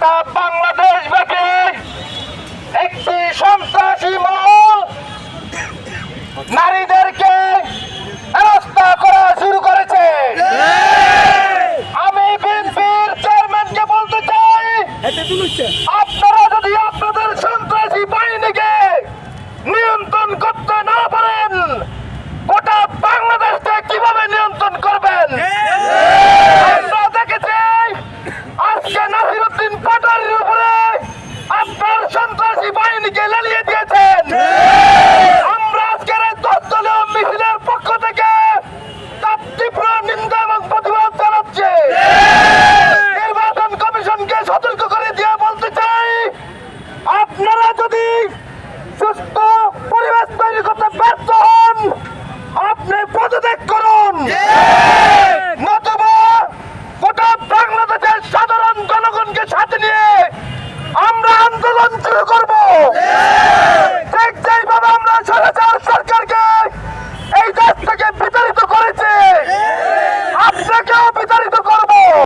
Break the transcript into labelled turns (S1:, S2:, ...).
S1: গোটা বাংলাদেশ ব্যাপী একটি সন্ত্রাসী মহল নারীদেরকে হেনস্থা করা শুরু করেছে। আমি বিএনপির চেয়ারম্যানকে বলতে চাই, আপনারা যদি আপনাদের সন্ত্রাসী বাহিনীকে নিয়ন্ত্রণ করতে না পারেন, গোটা বাংলাদেশকে কিভাবে নিয়ন্ত্রণ করবেন? আমরা দেখেছি আজকে নাসিরউদ্দিন পাটোয়ারির উপরে আপনার সন্ত্রাসী বাহিনীকে লেলিয়ে দিয়েছেন। আমরা আজকের এই 10 দলীয় মিছিলের পক্ষ থেকে তার তীব্র নিন্দা এবং প্রতিবাদ জানাচ্ছি। নির্বাচন কমিশনকে সতর্ক করে দিয়ে বলতে চাই, আপনারা যদি সুস্থ পরিবেশ তৈরি করতে ব্যর্থ হন, আপনি পদত্যাগ করুন, নতুবা গোটা বাংলাদেশের সাধারণ জনগণকে সাথে নিয়ে